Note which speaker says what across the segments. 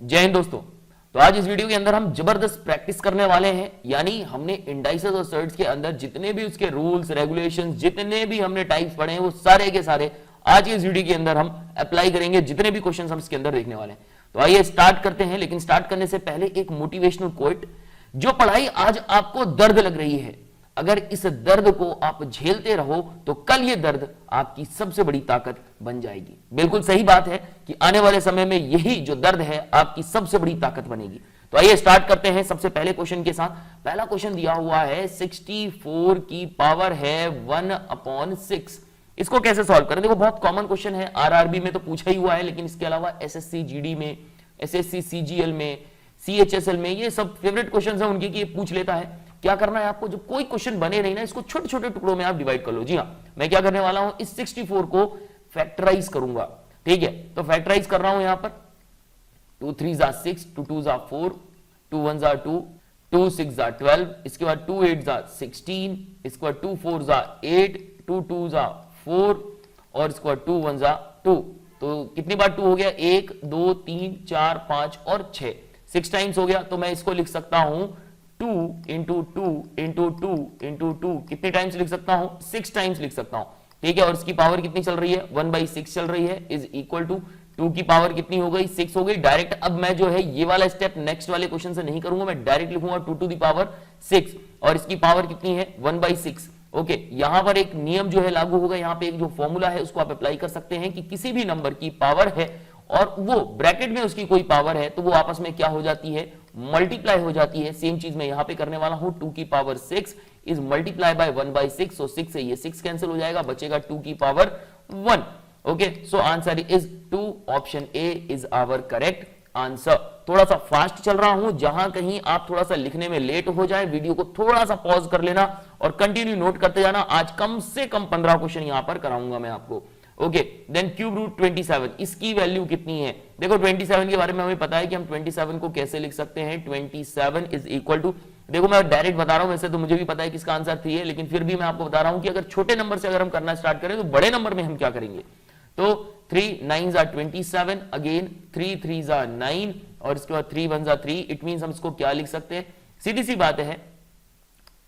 Speaker 1: जय हिंद दोस्तों। तो आज इस वीडियो के अंदर हम जबरदस्त प्रैक्टिस करने वाले हैं, यानी हमने इंडाइसेस और सर्ट्स के अंदर जितने भी उसके रूल्स रेगुलेशंस जितने भी हमने टाइप्स पढ़े हैं वो सारे के सारे आज के इस वीडियो के अंदर हम अप्लाई करेंगे, जितने भी क्वेश्चंस हम इसके अंदर देखने वाले हैं। तो आइए स्टार्ट करते हैं, लेकिन स्टार्ट करने से पहले एक मोटिवेशनल कोट। जो पढ़ाई आज आपको दर्द लग रही है, अगर इस दर्द को आप झेलते रहो तो कल ये दर्द आपकी सबसे बड़ी ताकत बन जाएगी। बिल्कुल सही बात है कि आने वाले समय में यही जो दर्द है आपकी सबसे बड़ी ताकत बनेगी। तो आइए स्टार्ट करते हैं सबसे पहले क्वेश्चन के साथ। पहला क्वेश्चन दिया हुआ है 64 की पावर है 1/6। इसको कैसे सॉल्व करें? देखो बहुत कॉमन क्वेश्चन है, आरआरबी में तो पूछा ही हुआ है, लेकिन इसके अलावा एसएससी जीडी में, एसएससी सीजीएल में, सीएचएसएल में ये सब फेवरेट क्वेश्चन है उनके कि ये पूछ लेता है। क्या करना है आपको, जब कोई क्वेश्चन बने नहीं ना, इसको छोटे छोटे टुकड़ों में आप डिवाइड कर लो। जी हाँ, मैं क्या करने वाला हूं, इस 64 को फैक्टराइज करूंगा। ठीक है, तो फैक्टराइज कर रहा हूं यहां पर 2 3 6, 2 2 4, 2 1 2, 2 6 12, इसके बाद 2 8 16, इसके बाद 2 4 8, 2 2 4 और इसके बाद 2 1 2। तो कितनी बार 2 हो गया? 1 2 3 4 5 और 6, 6 टाइम्स हो गया। तो मैं इसको लिख सकता हूं 2 इंटू 2 इंटू 2 इंटू 2। कितने टाइम्स लिख सकता हूं? 6 टाइम्स लिख सकता हूं। ठीक है, और इसकी पावर कितनी चल रही है? 1/6 चल रही है, इज इक्वल टू 2 की पावर कितनी हो गई? 6 हो गई। डायरेक्ट अब मैं जो है ये वाला स्टेप नेक्स्ट वाले क्वेश्चन से नहीं करूंगा, मैं डायरेक्ट लिखूंगा 2 टू द पावर 6 और इसकी पावर कितनी है? 1/6। ओके, यहां पर एक नियम जो है लागू होगा, यहां पे एक जो फॉर्मूला है उसको आप अप्लाई कर सकते हैं कि किसी भी नंबर की पावर है और वो ब्रैकेट में उसकी कोई पावर है तो वो आपस में क्या हो जाती है? मल्टीप्लाई हो जाती है। सेम चीज मैं यहां पे करने वाला हूं, 2 की पावर 6 इज मल्टीप्लाई बाय 1/6। सो 6 से ये 6 कैंसिल हो जाएगा, बचेगा 2 की power 1। Okay, so answer is 2, option A is our correct answer. थोड़ा सा फास्ट चल रहा हूं, जहां कहीं आप थोड़ा सा लिखने में लेट हो जाए वीडियो को थोड़ा सा पॉज कर लेना और कंटिन्यू नोट करते जाना। आज कम से कम 15 क्वेश्चन यहां पर कराऊंगा मैं आपको। ओके, देन क्यूब रूट 27, इसकी वैल्यू कितनी है? देखो 27 के बारे में हमें पता है कि हम 27 को कैसे लिख सकते हैं। 27 इज इक्वल टू, देखो मैं डायरेक्ट बता रहा हूं, वैसे तो मुझे भी पता है कि इसका आंसर 3 है, लेकिन फिर भी मैं आपको बता रहा हूं कि अगर छोटे नंबर से अगर हम करना स्टार्ट करें तो बड़े नंबर में हम क्या करेंगे। तो 3 9s are 27, again 3 3s are 9 और इसके बाद 3 1s are 3। इट मींस हम इसको क्या लिख सकते हैं? सीधी सी बात है,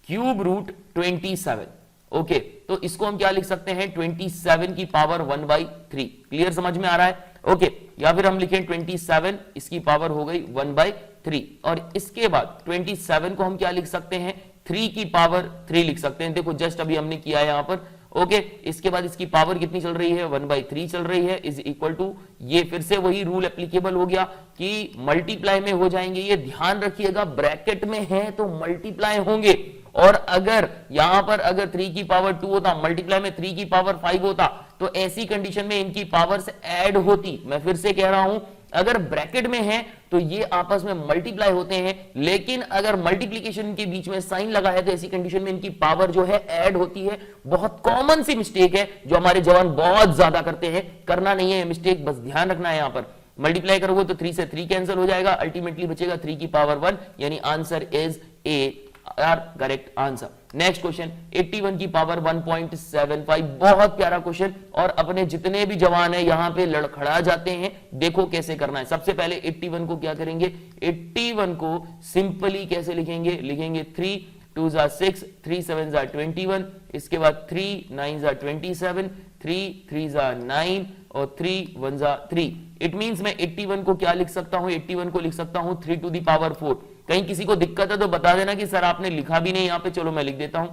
Speaker 1: क्यूब रूट 27। ओके, तो इसको हम क्या लिख सकते हैं? 27 की पावर 1/3। क्लियर, समझ में आ रहा है? ओके, या फिर हम लिखें 27, इसकी पावर हो गई 1/3 और इसके बाद 27 को हम क्या लिख सकते हैं? 3 की पावर 3 लिख सकते हैं। देखो जस्ट अभी हमने किया है यहां पर। ओके, इसके बाद इसकी पावर कितनी चल रही है? 1/3 चल रही है, इज इक्वल टू, ये फिर से वही रूल एप्लीकेबल हो गया कि मल्टीप्लाई में हो जाएंगे। ये ध्यान रखिएगा, ब्रैकेट में है तो मल्टीप्लाई होंगे, और अगर यहां पर अगर 3 की पावर 2 होता, मल्टीप्लाई में 3 की पावर 5 होता, तो ऐसी कंडीशन में इनकी पावर से ऐड होती। मैं फिर से कह रहा हूं, अगर ब्रैकेट में है तो ये आपस में मल्टीप्लाई होते हैं, लेकिन अगर मल्टीप्लीकेशन के बीच में साइन लगा है तो ऐसी कंडीशन में इनकी पावर जो है ऐड होती है। बहुत कॉमन सी मिस्टेक है जो हमारे जवान बहुत ज्यादा करते हैं, करना नहीं है मिस्टेक, बस ध्यान रखना है। यहां पर मल्टीप्लाई करोगे तो 3 से 3 कैंसिल हो जाएगा, अल्टीमेटली बचेगा 3 की पावर 1, यानी answer is A R correct answer. Next question 81 की पावर 1.75, बहुत प्यारा क्वेश्चन, और अपने जितने भी जवान है यहां पे लड़खड़ा जाते हैं। देखो कैसे करना है। सबसे पहले 81 को क्या करेंगे? 81 को सिंपली कैसे लिखेंगे? लिखेंगे 3 2 6, 3 7 21, इसके बाद 3 9 27, 3 3 9 और 3 1 3। इट मींस मैं 81 को क्या लिख सकता हूं? 81 को लिख सकता हूं 3 टू द पावर 4। कहीं किसी को दिक्कत है तो बता देना कि सर आपने लिखा भी नहीं यहां पे, चलो मैं लिख देता हूं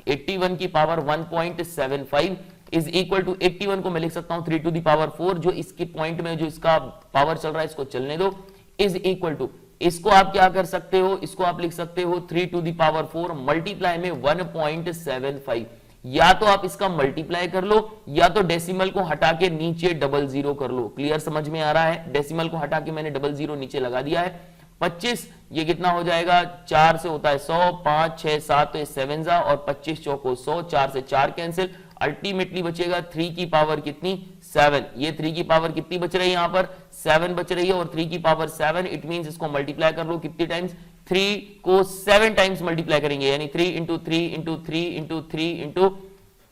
Speaker 1: 81 की पावर 1.75 इज इक्वल टू, 81 को मैं लिख सकता हूं 3 टू द पावर 4, जो इसके पॉइंट में जो इसका पावर चल रहा है इसको चलने दो, इज इक्वल टू, इसको आप क्या कर सकते हो? इसको आप लिख सकते हो 3 टू द पावर 4 मल्टीप्लाई में 1.75। या तो आप इसका मल्टीप्लाई कर लो या तो डेसिमल को हटा के नीचे 00 कर लो। क्लियर, समझ में आ रहा है? डेसिमल को हटा के मैंने 00 नीचे लगा दिया है। 25 ये कितना हो जाएगा? 4 से होता है 100, 5 6 7 तो 7 और 25 चौको 100, 4 से 4 कैंसिल, अल्टीमेटली बचेगा 3 की पावर कितनी? 7। ये 3 की पावर कितनी बच रही है? यहां पर 7 बच रही है, और 3 की पावर 7, इट मींस इसको मल्टीप्लाई कर लो कितनी टाइम्स? 3 को 7 टाइम्स मल्टीप्लाई करेंगे, यानी 3 इंटू 3 इंटू 3 इंटू 3 इंटू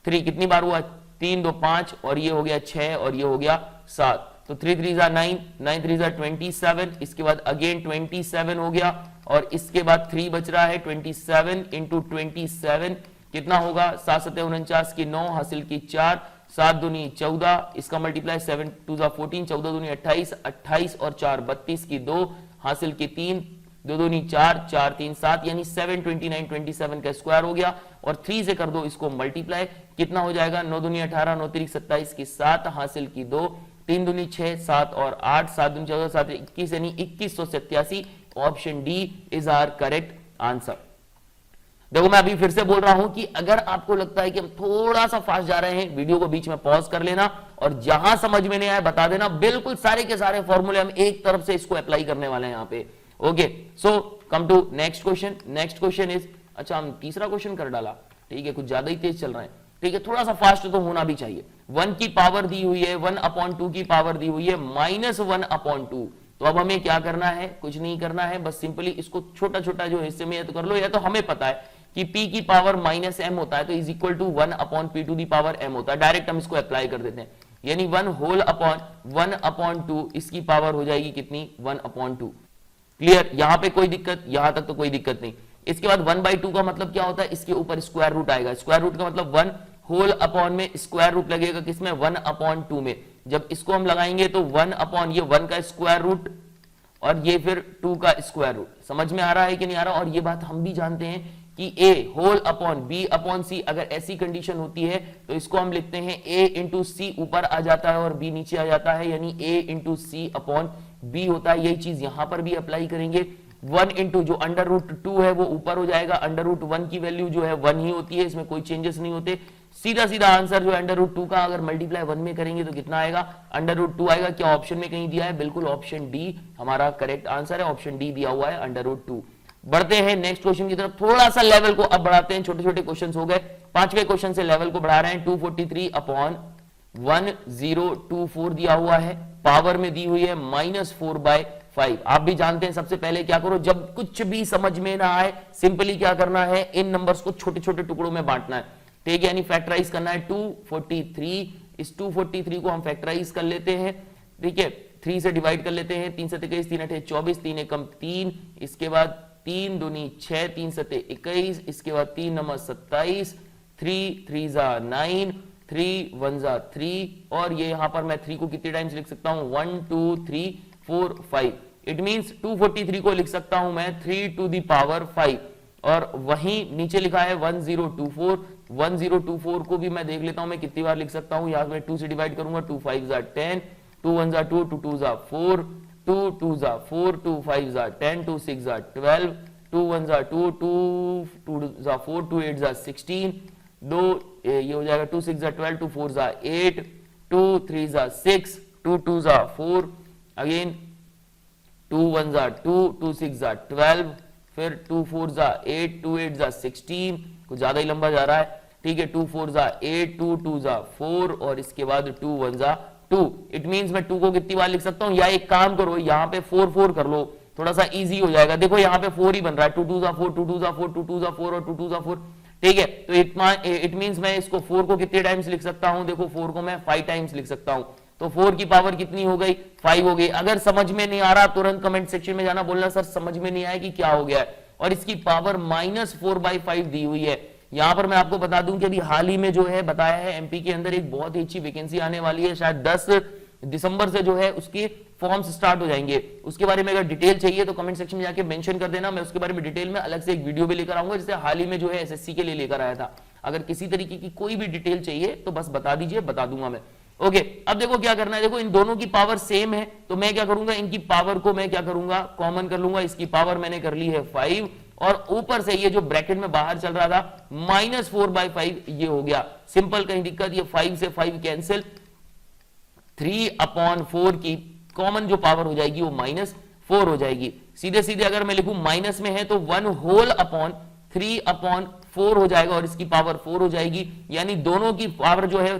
Speaker 1: 3 कितनी बार हुआ? 3 2 5 और ये हो गया 6 और ये हो गया 7। तो 3 3 जा 9, 9 3 जा 27, इसके बाद अगेन 27 हो गया और इसके बाद 3 बच रहा है 27 इंटू 27 कितना होगा 7 7 49 की 9 हासिल की 4 7 दूनी 14 इसका मल्टीप्लाई 7 2 जा 14 14 दूनी 28 28 और 4 32 की 2 हासिल की 3 2 दूनी 4 4 3 7 यानी 729 27 का स्क्वायर हो गया और 3 से कर दो इसको मल्टीप्लाई कितना हो जाएगा 9 दूनी 18 9 3 27 की 7 हासिल की 2 3 दूनी 6 7 और 8 7 दूनी 14 7 21 यानी 2187 option D is our correct answer. देखो मैं अभी फिर से बोल रहा हूं कि अगर आपको लगता है कि हम थोड़ा सा फास्ट जा रहे हैं वीडियो को बीच में पॉज कर लेना और जहां समझ में नहीं आए बता देना, बिल्कुल सारे के सारे फॉर्मूले हम एक तरफ से इसको अप्लाई करने वाले हैं यहाँ पे। Okay so come to next question. Next question is, अच्छा हम तीसरा क्वेश्चन कर डाला, ठीक है कुछ ज्यादा ही तेज चल रहा है, ठीक है थोड़ा सा फास्ट तो होना भी चाहिए। 1 की पावर दी हुई है 1/2 की पावर दी हुई है -1/2, तो अब हमें क्या करना है, कुछ नहीं करना है, बस सिंपली इसको छोटा छोटा जो हिस्से में है तो कर लो, या तो हमें पता है कि p की पावर -m होता है तो is equal to 1/p to the power m होता है, डायरेक्ट हम इसको अप्लाई कर देते हैं, यानी 1/1/2 इसकी पावर हो जाएगी कितनी 1/2। क्लियर, यहां पे कोई दिक्कत, यहां तक तो कोई दिक्कत नहीं। इसके बाद 1/2 का मतलब क्या होता है, इसके ऊपर स्क्वायर रूट आएगा, स्क्वायर रूट का मतलब 1 होल अपॉन में स्क्वायर रूट लगेगा किसमें 1/2 में, जब इसको हम लगाएंगे तो 1 ये 1 का स्क्वायर रूट और ये फिर 2 का स्क्वायर रूट। समझ में आ रहा है कि नहीं आ रहा? और ये बात हम भी जानते हैं कि a whole upon b upon c, अगर ऐसी कंडीशन होती है तो इसको हम लिखते हैं a इंटू सी ऊपर आ जाता है और b नीचे आ जाता है, यानी a into C upon b होता है। यही चीज यहां पर भी अप्लाई करेंगे। 1 इंटू जो √2 है वो ऊपर हो जाएगा, √1 की वैल्यू जो है 1 ही होती है, इसमें कोई चेंजेस नहीं होते। सीधा सीधा आंसर जो √2 का अगर मल्टीप्लाई 1 में करेंगे तो कितना आएगा, √2 आएगा। क्या ऑप्शन में कहीं दिया है? बिल्कुल ऑप्शन डी हमारा करेक्ट आंसर है, ऑप्शन डी दिया हुआ है √2। बढ़ते हैं नेक्स्ट क्वेश्चन की तरफ, थोड़ा सा लेवल को अब बढ़ाते हैं, छोटे छोटे क्वेश्चन हो गए, पांचवें क्वेश्चन से लेवल को बढ़ा रहे हैं। 243/1024 दिया हुआ है, पावर में दी हुई है -4/5। आप भी जानते हैं सबसे पहले क्या करो, जब कुछ भी समझ में ना आए सिंपली क्या करना है, इन नंबर्स को छोटे छोटे टुकड़ों में बांटना है, ठीक है, यानी फैक्टराइज करना है। 243, इस 243 को हम फैक्टराइज कर लेते हैं, ठीक है, 3 से डिवाइड कर लेते हैं, 3 7 21 3 8 24 3 एकम 3, इसके बाद 3 दूनी 6 3 7 21, इसके बाद 3 9 27, 3 3 जा 9, 3 1 जा 3, और ये यहां पर मैं 3 को कितने टाइम्स लिख सकता हूं 1 2 3 4 5। इट मींस 243 को लिख सकता हूं मैं 3 टू दी पावर 5, और वहीं नीचे लिखा है 1024, 1024 को भी मैं देख लेता हूं मैं कितनी बार लिख सकता हूं। यहां मैं 2 से डिवाइड करूंगा, 2 5 जा 10, 2 1 जा 2, 2 2 जा 4, 2 2 जा 4, 2 5 जा 10, 2 6 जा 12, 2 1 जा 2, 2 जा 4, 2 8 जा 16, 2 ये हो जाएगा 2 6 जा 12, 2 4 जा 8, 2 3 जा 6, 2 2 जा 4, अगेन 2 1 जा 2, 2 6 जा 12, फिर 2 4 जा 8, 2 8 जा 16, कुछ ज्यादा ही लंबा जा रहा है, ठीक है, 2 4 जा 8, 2 2 जा 4, और इसके बाद 2 1 जा 2। इट मींस मैं 2 को कितनी बार लिख सकता हूं, या एक काम करो यहाँ पे 4 4 कर लो, थोड़ा सा इजी हो जाएगा। देखो यहाँ पे 4 ही बन रहा है, 2 2 जा 4, 2 2 जा 4, 2 2 जा 4 और 2 2 जा 4, ठीक है। तो इट मींस मैं इसको 4 को कितने टाइम्स लिख सकता हूं, देखो 4 को मैं 5 टाइम्स लिख सकता हूं, तो 4 की पावर कितनी हो गई 5 हो गई। अगर समझ में नहीं आ रहा तुरंत कमेंट सेक्शन में जाना, बोलना सर समझ में नहीं आया कि क्या हो गया है, और इसकी पावर -4/5 दी हुई है। यहां पर मैं आपको बता दूं कि अभी हाल ही में जो है बताया है एमपी के अंदर एक बहुत ही अच्छी वैकेंसी आने वाली है, शायद 10 दिसंबर से जो है उसके फॉर्म्स स्टार्ट हो जाएंगे। उसके बारे में अगर डिटेल चाहिए तो कमेंट सेक्शन में जाके मेंशन कर देना, मैं उसके बारे में डिटेल में अलग से एक वीडियो भी लेकर आऊंगा, जैसे हाल ही में जो है एसएससी के लिए लेकर आया था। अगर किसी तरीके की कोई भी डिटेल चाहिए तो बस बता दीजिए, बता दूंगा मैं। ओके, अब देखो क्या करना है, देखो इन दोनों की पावर सेम है तो मैं क्या करूंगा, इनकी पावर को मैं क्या करूंगा कॉमन कर लूंगा। इसकी पावर मैंने कर ली है 5, और ऊपर से ये जो ब्रैकेट में बाहर चल रहा था -4/5 ये हो गया सिंपल, कहीं दिक्कत, ये 5 से 5 कैंसिल, 3/4 की कॉमन जो पावर हो जाएगी वो -4 हो जाएगी। सीधे सीधे अगर मैं लिखूं माइनस में है तो 1 होल अपॉन 3/4 हो जाएगा, और इसकी पावर 4 हो जाएगी, यानी दोनों की पावर जो है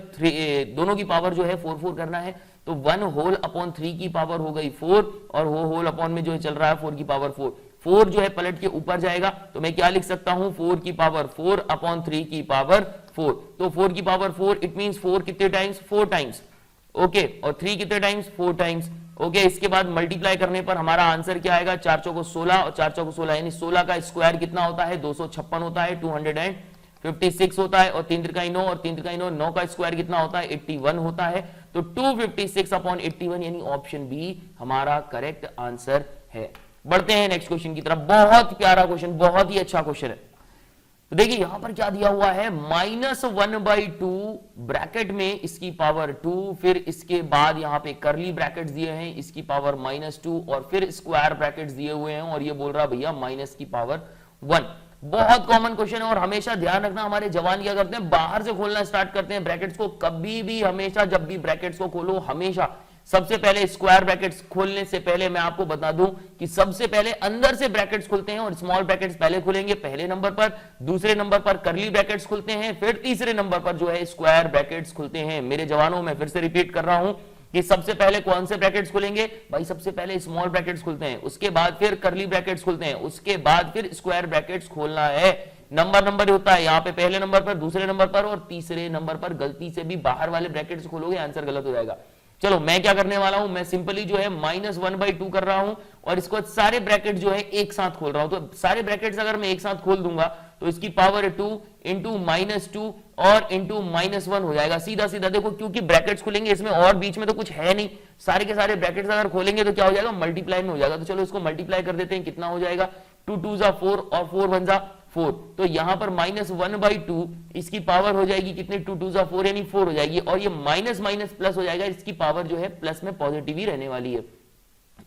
Speaker 1: 4 4 करना है, तो 1 होल अपॉन 3 की पावर हो गई 4, और वो होल अपॉन में जो है चल रहा है 4 की पावर 4 जो है पलट के ऊपर जाएगा, तो मैं क्या लिख सकता हूं 4 की पावर 4 अपॉन 3 की पावर 4, तो 4 की पावर 4 इट मींस 4 कितने टाइम्स 4 टाइम्स, ओके, और 3 कितने टाइम्स, 4 टाइम्स। ओके, इसके बाद मल्टीप्लाई करने पर हमारा आंसर क्या आएगा, 4 चौको 16 और 4 चौको 16 यानी 16 का स्क्वायर कितना होता है, 256 होता है, 256 होता है, और 3 त्रिकाई 9 और 3 त्रिकाई 9, 9 का स्क्वायर कितना होता है, 81 होता है। तो 256 अपॉन 81 यानी ऑप्शन बी हमारा करेक्ट आंसर है। बढ़ते हैं नेक्स्ट क्वेश्चन की तरफ। बहुत प्यारा क्वेश्चन, बहुत ही अच्छा क्वेश्चन है। तो देखिए यहां पर क्या दिया हुआ है, -1/2 ब्रैकेट में इसकी पावर 2, फिर इसके बाद यहां पे करली ब्रैकेट्स दिए हैं इसकी पावर -2, और फिर स्क्वायर ब्रैकेट्स दिए हुए हैं, और ये बोल रहा भैया माइनस की पावर 1। बहुत कॉमन क्वेश्चन है, और हमेशा ध्यान रखना हमारे जवान क्या करते हैं, बाहर से खोलना स्टार्ट करते हैं ब्रैकेट्स को। कभी भी हमेशा जब भी ब्रैकेट्स को खोलो, हमेशा सबसे पहले स्क्वायर ब्रैकेट्स खोलने से पहले मैं आपको बता दूं कि सबसे पहले अंदर से ब्रैकेट्स खुलते हैं, और स्मॉल ब्रैकेट्स पहले खुलेंगे पहले नंबर पर, दूसरे नंबर पर करली ब्रैकेट्स खुलते हैं, फिर तीसरे नंबर पर जो है स्क्वायर ब्रैकेट्स खुलते हैं। मेरे जवानों, मैं फिर से रिपीट कर रहा हूं कि सबसे पहले कौन से ब्रैकेट्स खुलेंगे भाई, सबसे पहले स्मॉल ब्रैकेट्स खुलते हैं, उसके बाद फिर करली ब्रैकेट्स खुलते हैं, उसके बाद फिर स्क्वायर ब्रैकेट्स खोलना है। नंबर होता है यहाँ पे पहले नंबर पर, दूसरे नंबर पर और तीसरे नंबर पर। गलती से भी बाहर वाले ब्रैकेट्स खोलोगे आंसर गलत हो जाएगा। चलो मैं क्या करने वाला हूं, मैं सिंपली जो है -1/2 कर रहा हूं, और इसको सारे ब्रैकेट जो है एक साथ खोल रहा हूं। तो सारे ब्रैकेट्स अगर मैं एक साथ खोल दूंगा तो इसकी पावर 2 इंटू -2 और इंटू -1 हो जाएगा। सीधा सीधा देखो, क्योंकि ब्रैकेट्स खुलेंगे इसमें और बीच में तो कुछ है नहीं, सारे के सारे ब्रैकेट्स अगर खोलेंगे तो क्या हो जाएगा, मल्टीप्लाई में हो जाएगा। तो चलो इसको मल्टीप्लाई कर देते हैं, कितना हो जाएगा, 2 2 जा 4 और 4 1 जा 4। तो यहां पर -1/2 इसकी पावर हो जाएगी कितनी, 2 2 जा 4 यानी 4 हो जाएगी, और ये माइनस माइनस प्लस हो जाएगा, इसकी पावर जो है प्लस में पॉजिटिव ही रहने वाली है।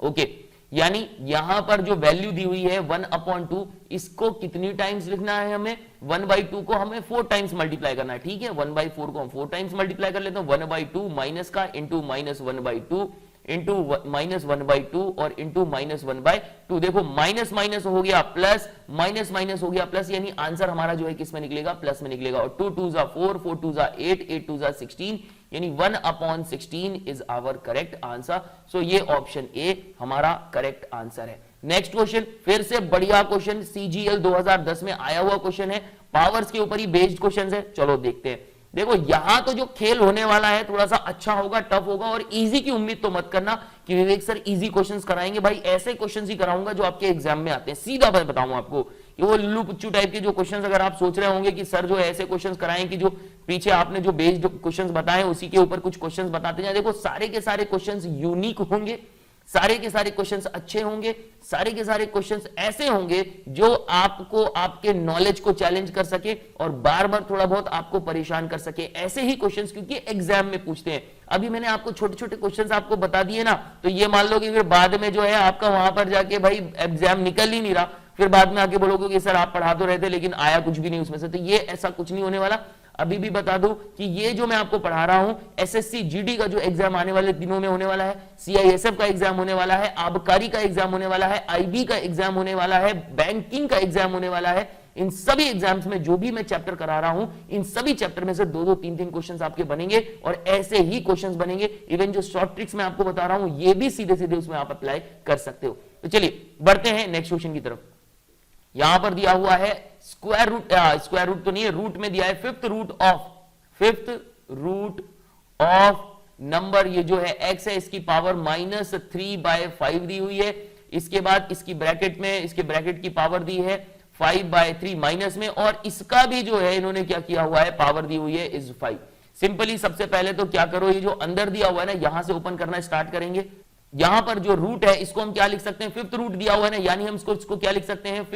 Speaker 1: ओके, यानी यहां पर जो वैल्यू दी हुई है 1/2, इसको कितनी टाइम्स लिखना है हमें, 1/2 को हमें 4 टाइम्स मल्टीप्लाई करना है। ठीक है, 1/4 को हम 4 टाइम्स मल्टीप्लाई कर लेते हैं, 1/2 माइनस का इंटू -1/2 इंटू -1/2 और इंटू -1/2। देखो माइनस माइनस हो गया प्लस, माइनस माइनस हो गया प्लस, यानी आंसर हमारा जो है किस में निकलेगा, प्लस में निकलेगा। और 2 2 जा 4, 4 2 जा 8, 8 2 जा 16, यानी 1/16 इज आवर करेक्ट आंसर। सो ये ऑप्शन ए हमारा करेक्ट आंसर है। नेक्स्ट क्वेश्चन, फिर से बढ़िया क्वेश्चन, CGL 2010 में आया हुआ क्वेश्चन है, पावर्स के ऊपर ही बेस्ड क्वेश्चन है। चलो देखते हैं। देखो यहां तो जो खेल होने वाला है थोड़ा सा अच्छा होगा, टफ होगा, और इजी की उम्मीद तो मत करना कि विवेक सर इजी क्वेश्चंस कराएंगे। भाई ऐसे क्वेश्चंस ही कराऊंगा जो आपके एग्जाम में आते हैं। सीधा मैं बताऊं आपको कि वो लुल्लू पुच्चू टाइप के जो क्वेश्चंस अगर आप सोच रहे होंगे कि सर जो ऐसे क्वेश्चंस कराएं कि जो पीछे आपने जो बेस्ड क्वेश्चंस बताए उसी के ऊपर कुछ क्वेश्चंस बताते जाए, देखो सारे के सारे क्वेश्चंस यूनिक होंगे, सारे के सारे क्वेश्चंस अच्छे होंगे, सारे के सारे क्वेश्चंस ऐसे होंगे जो आपको आपके नॉलेज को चैलेंज कर सके और बार बार थोड़ा बहुत आपको परेशान कर सके। ऐसे ही क्वेश्चंस क्योंकि एग्जाम में पूछते हैं। अभी मैंने आपको छोटे छोटे क्वेश्चंस आपको बता दिए ना, तो ये मान लो कि फिर बाद में जो है आपका वहां पर जाके भाई एग्जाम निकल ही नहीं रहा, फिर बाद में आके बोलोगे कि सर आप पढ़ा तो रहे थे लेकिन आया कुछ भी नहीं उसमें से। तो ये ऐसा कुछ नहीं होने वाला। अभी भी बता दूं कि ये जो मैं आपको पढ़ा रहा हूं, एसएससी जीडी का जो एग्जाम आने वाले दिनों में होने वाला है, सीआईएसएफ का एग्जाम होने वाला है, आबकारी का एग्जाम होने वाला है, आईबी का एग्जाम होने वाला है, बैंकिंग का एग्जाम होने वाला है, इन सभी एग्जाम्स में जो भी मैं चैप्टर करा रहा हूं, इन सभी चैप्टर में से 2-2, 3-3 क्वेश्चंस आपके बनेंगे, और ऐसे ही क्वेश्चंस बनेंगे। इवन जो शॉर्ट ट्रिक्स मैं आपको बता रहा हूं, ये भी सीधे सीधे उसमें आप अप्लाई कर सकते हो। तो चलिए बढ़ते हैं नेक्स्ट क्वेश्चन की तरफ। यहां पर दिया हुआ है स्क्वायर रूट तो नहीं है, रूट में दिया है फिफ्थ रूट ऑफ नंबर, ये जो है x है, इसकी पावर -3/5 दी हुई है। इसके बाद इसकी ब्रैकेट में, इसके ब्रैकेट की पावर दी है 5/3 माइनस में, और इसका भी जो है इन्होंने क्या किया हुआ है, पावर दी हुई है इज 5। सिंपली सबसे पहले तो क्या करो, ये जो अंदर दिया हुआ है ना, यहां से ओपन करना स्टार्ट करेंगे। यहां पर जो रूट है इसको हम क्या लिख सकते हैं, फिफ्थ रूट दिया हुआ है ना, यानी हम इसको क्या लिख सकते हैं,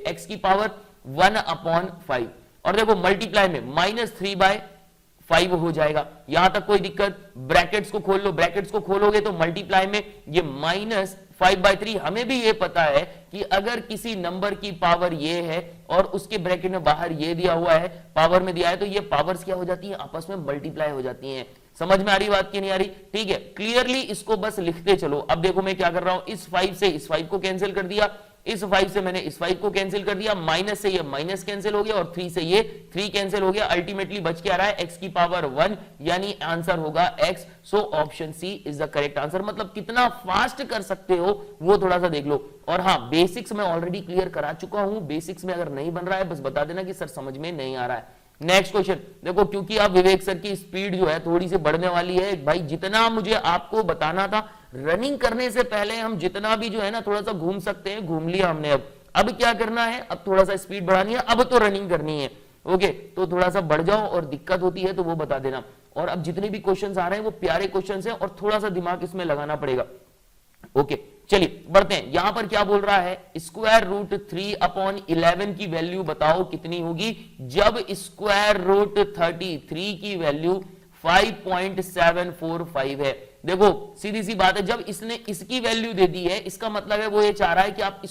Speaker 1: x की पावर 1/5। और देखो मल्टीप्लाई में -3/5 हो जाएगा। यहां तक कोई दिक्कत, ब्रैकेट्स को खोल लो, ब्रैकेट्स को खोलोगे तो मल्टीप्लाई में ये -5/3। हमें भी ये पता है कि अगर किसी नंबर की पावर ये है और उसके ब्रैकेट में बाहर ये दिया हुआ है, पावर में दिया है, तो ये पावर्स क्या हो जाती है, आपस में मल्टीप्लाई हो जाती हैं। समझ में आ रही बात की नहीं आ रही? ठीक है, क्लियरली इसको बस लिखते चलो। अब देखो मैं क्या कर रहा हूं, इस 5 से इस 5 को कैंसिल कर दिया, इस 5 से मैंने इस 5 को कैंसिल कर दिया, माइनस से ये माइनस कैंसिल हो गया और 3 से ये 3 कैंसिल हो गया। अल्टीमेटली बच के आ रहा है x की पावर 1, यानी आंसर होगा x। So option C is the correct answer. मतलब कितना फास्ट कर सकते हो वो थोड़ा सा देख लो। और हाँ, बेसिक्स में ऑलरेडी क्लियर करा चुका हूं, बेसिक्स में अगर नहीं बन रहा है बस बता देना कि सर समझ में नहीं आ रहा है। नेक्स्ट क्वेश्चन देखो, क्योंकि अब विवेक सर की स्पीड जो है थोड़ी सी बढ़ने वाली है भाई, जितना मुझे आपको बताना था रनिंग करने से पहले हम जितना भी जो है ना थोड़ा सा घूम सकते हैं, घूम लिया हमने। अब क्या करना है, अब थोड़ा सा स्पीड बढ़ानी है, अब तो रनिंग करनी है। ओके, तो थोड़ा सा बढ़ जाओ और दिक्कत होती है तो वो बता देना। और अब जितने भी क्वेश्चंस आ रहे हैं वो प्यारे क्वेश्चंस हैं और थोड़ा सा दिमाग इसमें लगाना पड़ेगा। ओके चलिए बढ़ते हैं। यहां पर क्या बोल रहा है, स्क्वायर रूट 3/11 की वैल्यू बताओ कितनी होगी जब स्क्वायर रूट 33 की वैल्यू 5.745 है। देखो सीधी सी बात है, जब इसने इसकी वैल्यू दे दी है इसका मतलब है वो ये चाह रहा है कि आप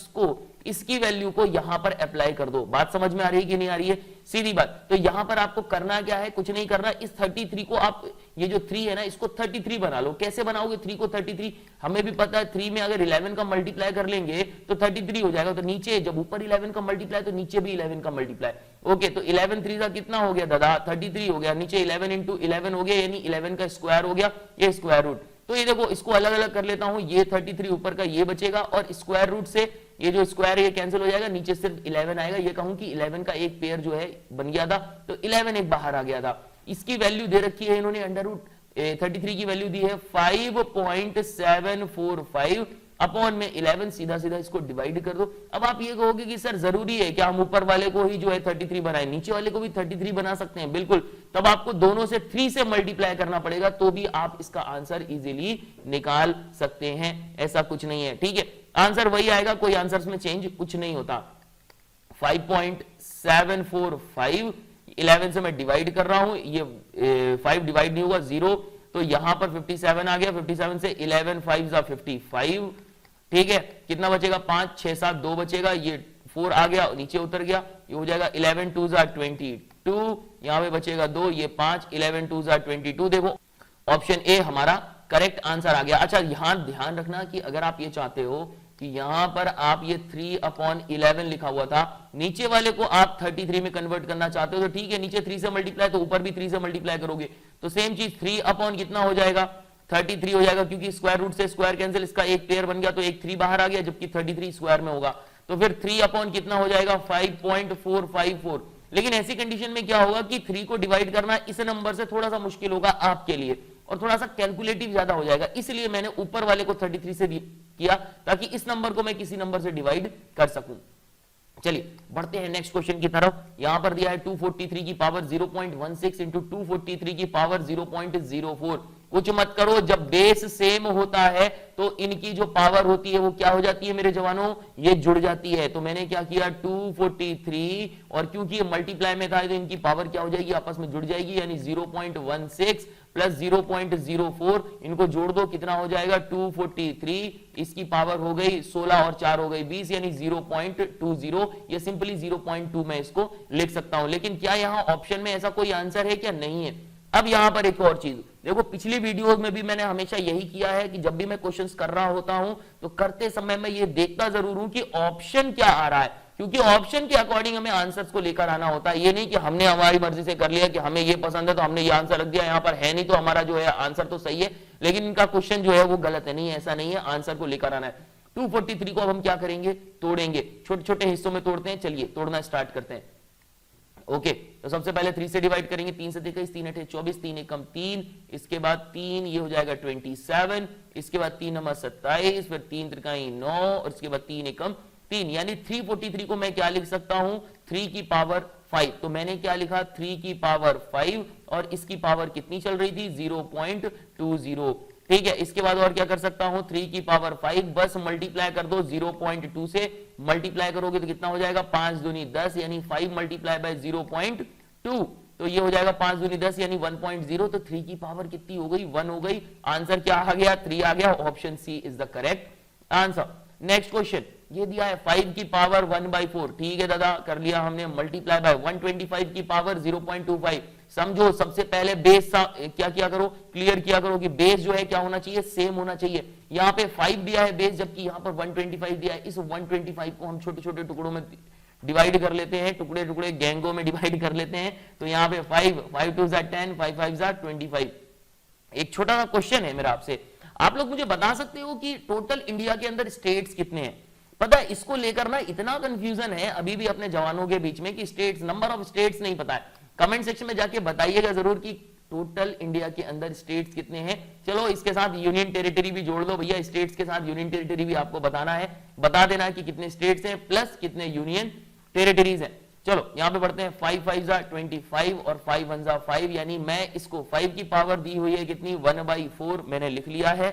Speaker 1: इसकी वैल्यू को यहां पर अप्लाई कर दो। बात समझ में आ रही है कि नहीं आ रही है, सीधी बात। तो यहां पर आपको करना क्या है, कुछ नहीं करना, इस 33 को आप ये जो 3 है ना इसको 33 बना लो। कैसे बनाओगे 3 को 33, हमें भी पता है 3 में अगर 11 का मल्टीप्लाई कर लेंगे तो 33 हो जाएगा। तो नीचे जब ऊपर 11 का मल्टीप्लाई तो नीचे भी 11 का मल्टीप्लाई। ओके, तो 11 3 का कितना हो गया दादा, 33 हो गया। नीचे 11 इंटू 11 हो गया, यानी 11 का स्क्वायर हो गया, ये स्क्वायर रूट। तो ये देखो इसको अलग अलग कर लेता हूं, ये 33 ऊपर का ये बचेगा और स्क्वायर रूट से ये जो स्क्वायर है ये कैंसिल हो जाएगा, नीचे सिर्फ 11 आएगा। ये कहूं कि 11 का एक पेयर जो है बन गया था, तो 11 एक बाहर आ गया था। इसकी वैल्यू दे रखी है इन्होंने, अंडर रूट 33 की वैल्यू दी है 5.745 अपॉन में 11, सीधा सीधा इसको डिवाइड कर दो। अब आप ये कहोगे कि सर जरूरी है क्या हम ऊपर वाले को ही जो है 33 बनाए, नीचे वाले को भी 33 बना सकते हैं? बिल्कुल, तब आपको दोनों से 3 से मल्टीप्लाई करना पड़ेगा, तो भी आप इसका आंसर इजीली निकाल सकते हैं, ऐसा कुछ नहीं है। ठीक है, आंसर वही आएगा, कोई आंसर्स में चेंज कुछ नहीं होता। 5.745 11 से मैं डिवाइड कर रहा हूं, ये 5 डिवाइड नहीं होगा 0, तो यहां पर 57 आ गया। 57 से 11 5 55, ठीक है, कितना बचेगा 5 6 7 2 बचेगा, ये 4 आ गया नीचे उतर गया, ये हो जाएगा 11 2 22, यहां पे बचेगा 2, ये 5, 11 2 22। देखो ऑप्शन ए हमारा करेक्ट आंसर आ गया। अच्छा यहां ध्यान रखना कि अगर आप ये चाहते हो कि यहां पर आप ये 3/11 लिखा हुआ था, नीचे वाले को आप 33 में कन्वर्ट करना चाहते हो तो ठीक है, नीचे 3 से मल्टीप्लाई तो ऊपर भी 3 से मल्टीप्लाई करोगे, तो सेम चीज 3 अपॉन कितना हो जाएगा 33 हो जाएगा, क्योंकि स्क्वायर रूट से स्क्वायर कैंसिल, इसका एक पेयर बन गया तो एक 3 बाहर आ गया, जबकि 33 स्क्वायर में होगा। तो फिर 3 अपॉन कितना हो जाएगा 5.454। लेकिन ऐसी कंडीशन में क्या होगा कि 3 को डिवाइड करना इस नंबर से थोड़ा सा मुश्किल होगा आपके लिए और थोड़ा सा कैलकुलेटिव ज्यादा हो जाएगा, इसलिए मैंने ऊपर वाले को 33 से किया ताकि इस नंबर को मैं किसी नंबर से डिवाइड कर सकूं। चलिए बढ़ते हैं नेक्स्ट क्वेश्चन की तरफ। यहां पर दिया है 243 की पावर 0.16 इंटू 243 की पावर 0.04। कुछ मत करो, जब बेस सेम होता है तो इनकी जो पावर होती है वो क्या हो जाती है मेरे जवानों, ये जुड़ जाती है। तो मैंने क्या किया 243, और क्योंकि ये मल्टीप्लाई में था तो इनकी पावर क्या हो जाएगी, आपस में जुड़ जाएगी, यानी 0.16 प्लस 0.04, इनको जोड़ दो कितना हो जाएगा 243, इसकी पावर हो गई 16 और 4 हो गई 20, यानी 0.20। ये सिंपली 0.2 मैं इसको लिख सकता हूं। लेकिन क्या यहां ऑप्शन में ऐसा कोई आंसर है क्या, नहीं है। अब यहां पर एक और चीज देखो, पिछली वीडियोस में भी मैंने हमेशा यही किया है कि जब भी मैं क्वेश्चंस कर रहा होता हूं तो करते समय मैं ये देखता जरूर हूं कि ऑप्शन क्या आ रहा है, क्योंकि ऑप्शन के अकॉर्डिंग हमें आंसर्स को लेकर आना होता है। ये नहीं कि हमने हमारी मर्जी से कर लिया कि हमें ये पसंद है तो हमने ये आंसर रख दिया, यहां पर है नहीं तो हमारा जो है आंसर तो सही है लेकिन इनका क्वेश्चन जो है वो गलत है। नहीं, ऐसा नहीं है, आंसर को लेकर आना है। 243 को अब हम क्या करेंगे, तोड़ेंगे, छोटे छोटे हिस्सों में तोड़ते हैं। चलिए तोड़ना स्टार्ट करते हैं। ओके, तो सबसे पहले 3 से डिवाइड करेंगे, 3 से 23, 3 8 24, 3 एकम 3, इसके बाद 3 ये हो जाएगा 27, इसके बाद 3 नंबर 27, फिर 3 त्रिकाई 9 और इसके बाद 3 एकम 3, यानी 343 को मैं क्या लिख सकता हूं 3 की पावर 5। तो मैंने क्या लिखा 3 की पावर 5 और इसकी पावर कितनी चल रही थी 0.20। ठीक है, इसके बाद और क्या कर सकता हूं 3 की पावर 5 बस मल्टीप्लाई कर दो 0.2 से, मल्टीप्लाई करोगे तो कितना हो जाएगा 5 दूनी 10, यानी 5 मल्टीप्लाई बाय 0.2, तो ये हो जाएगा 5 दूनी 10 यानी 1.0। तो 3 की पावर कितनी हो गई 1 हो गई। आंसर क्या आ गया 3 आ गया। Option C is the correct answer. Next question ये दिया है 5 की पावर 1/4। ठीक है दादा, कर लिया हमने, मल्टीप्लाई बाय 125 की पावर 0.25। समझो सबसे पहले बेस क्या किया करो, क्लियर किया करो कि बेस जो है क्या होना चाहिए, सेम होना चाहिए। यहाँ पे 5 दिया है बेस, जबकि यहाँ पर 125 दिया है। इस 125 को हम छोटे छोटे टुकड़ों में डिवाइड कर लेते हैं, टुकड़े टुकड़े गैंगों में डिवाइड कर लेते हैं। तो यहाँ पे 5 2 10, 5 5 25। एक छोटा सा क्वेश्चन है मेरा आपसे, आप लोग मुझे बता सकते हो कि टोटल इंडिया के अंदर स्टेट्स कितने हैं? पता है इसको लेकर ना इतना कंफ्यूजन है अभी भी अपने जवानों के बीच में कि स्टेट्स, नंबर ऑफ स्टेट्स नहीं पता है। कमेंट सेक्शन में जाके बताइएगा जरूर कि टोटल इंडिया के अंदर स्टेट्स कितने हैं। चलो इसके साथ यूनियन टेरिटरी भी जोड़ दो भैया, स्टेट्स के साथ यूनियन टेरिटरी भी आपको बताना है, बता देना कि कितने स्टेट्स हैं प्लस कितने यूनियन टेरिटरीज हैं। चलो यहां पे बढ़ते हैं, 5 5 25 और 5 1 5, यानी मैं इसको 5 की पावर दी हुई है कितनी 1/4 मैंने लिख लिया है,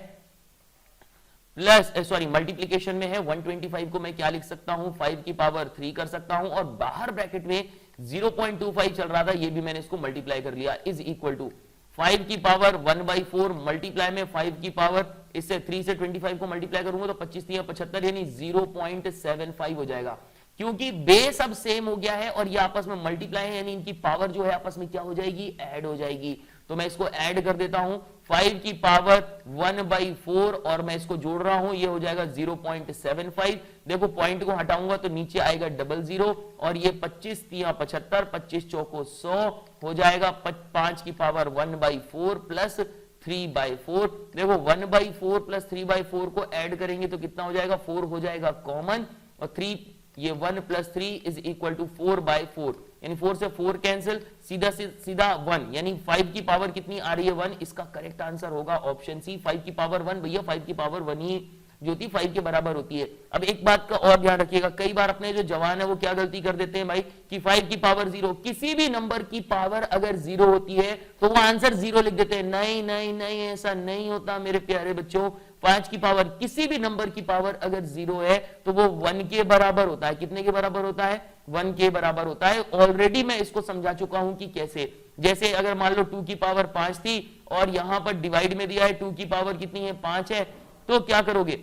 Speaker 1: प्लस सॉरी मल्टीप्लीकेशन में है 125 को मैं क्या लिख सकता हूं 5 की पावर 3 कर सकता हूं, और बाहर ब्रैकेट में 0.25 चल रहा था, ये भी मैंने इसको मल्टीप्लाई कर लिया, इज इक्वल टू 5 की पावर 1/4 मल्टीप्लाई में 5 की पावर, इससे 3 से 25 को मल्टीप्लाई करूंगा तो 25 3 75 यानी 0.75 हो जाएगा। क्योंकि बेस अब सेम हो गया है और ये आपस में मल्टीप्लाई है, यानी इनकी पावर जो है आपस में क्या हो जाएगी, ऐड हो जाएगी। तो मैं इसको ऐड कर देता हूं, 5 की पावर 1/4 और मैं इसको जोड़ रहा हूं, ये हो जाएगा 0.75। देखो पॉइंट को हटाऊंगा तो नीचे आएगा 00 और ये 25 3 75, 25 चौको 100 हो जाएगा, 5 की पावर 1/4 प्लस 3/4। देखो 1/4 प्लस 3/4 को ऐड करेंगे तो कितना हो जाएगा, 4 हो जाएगा कॉमन, और 3 ये 1 प्लस 3 इज इक्वल टू 4/4, यानी 4 से 4 कैंसिल, सीधा सीधा 1, यानी 5 की पावर कितनी आ रही है 1, इसका करेक्ट आंसर होगा ऑप्शन सी 5 की पावर 1। भैया 5 की पावर 1 ही जो होती है 5 के बराबर होती है। अब एक बात का और ध्यान रखिएगा, कई बार अपने जो जवान है वो क्या गलती कर देते हैं भाई कि 5 की पावर 0, किसी भी नंबर की पावर अगर 0 होती है तो वो आंसर 0 लिख देते हैं। नहीं नहीं नहीं, ऐसा नहीं होता मेरे प्यारे बच्चों, 5 की पावर किसी भी नंबर की पावर अगर 0 है तो वो 1 के बराबर होता है। कितने के बराबर होता है, 1 के बराबर होता है। ऑलरेडी मैं इसको समझा चुका हूं कि कैसे, जैसे अगर मान लो 2 की पावर 5 थी और यहां पर डिवाइड में दिया है 2 की पावर कितनी है 5 है, तो क्या करोगे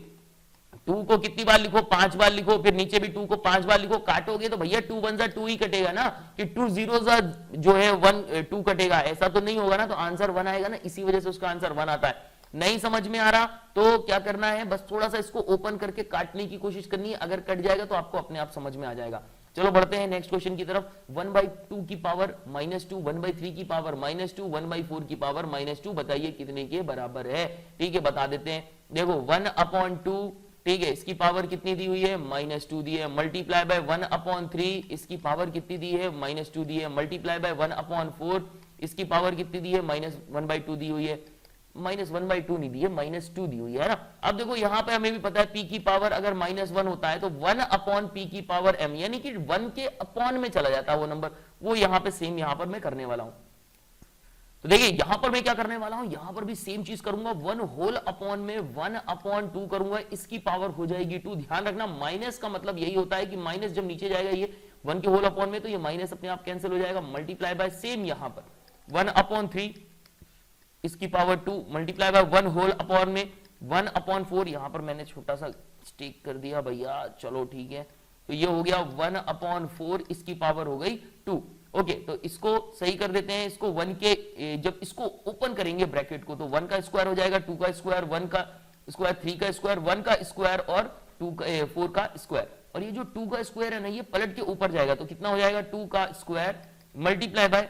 Speaker 1: 2 को कितनी बार लिखो 5 बार लिखो, फिर नीचे भी 2 को 5 बार लिखो, काटोगे तो भैया 2 1 2 ही कटेगा ना, कि 2 0 जो है 1 2 कटेगा, ऐसा तो नहीं होगा ना, तो आंसर 1 आएगा ना, इसी वजह से उसका आंसर 1 आता है। नहीं समझ में आ रहा तो क्या करना है, बस थोड़ा सा इसको ओपन करके काटने की कोशिश करनी है, अगर कट जाएगा तो आपको अपने आप समझ में आ जाएगा। चलो बढ़ते हैं नेक्स्ट क्वेश्चन की तरफ। 1/2 की पावर -2, 1/3 की पावर -2, 1/4 की पावर -2, बताइए कितने के बराबर है। ठीक है बता देते हैं, देखो 1/2, ठीक है इसकी पावर कितनी दी हुई है -2 दी है, मल्टीप्लाई बाय 1/3 इसकी पावर कितनी दी है -2 दी है, मल्टीप्लाई बाय 1/4 इसकी पावर कितनी दी है -1/2 दी हुई है, -1/2 नहीं दी है -2 दी हुई है ना। अब देखो यहां पे हमें भी पता है p की पावर अगर -1 होता है तो 1/p की पावर m, यानी कि 1 के अपॉन में चला जाता है वो नंबर, वो यहां पे सेम यहां पर मैं करने वाला हूं। तो देखिए यहां पर मैं क्या करने वाला हूं, यहां पर भी सेम चीज करूंगा, 1 होल अपॉन में 1/2 करूंगा, इसकी पावर हो जाएगी 2। ध्यान रखना माइनस का मतलब यही होता है कि माइनस जब नीचे जाएगा ये 1 के होल अपॉन में तो ये माइनस अपने आप कैंसिल हो जाएगा, मल्टीप्लाई बाय सेम यहां पर 1/3 इसकी power 2 multiply by 1 whole upon में 1/4, यहां पर मैंने छोटा सा स्टिक कर दिया भैया, चलो ठीक है, तो ये हो गया 1/4 इसकी पावर हो गई 2। ओके तो इसको सही कर देते हैं, इसको 1 के जब इसको ओपन करेंगे ब्रैकेट को तो 1 का स्क्वायर हो जाएगा, 2 का स्क्वायर, 1 का स्क्वायर, 3 का स्क्वायर, 1 का स्क्वायर और 4 का स्क्वायर, और ये जो 2 का स्क्वायर है ना ये पलट के ऊपर जाएगा तो कितना हो जाएगा 2 का स्क्वायर मल्टीप्लाई बाय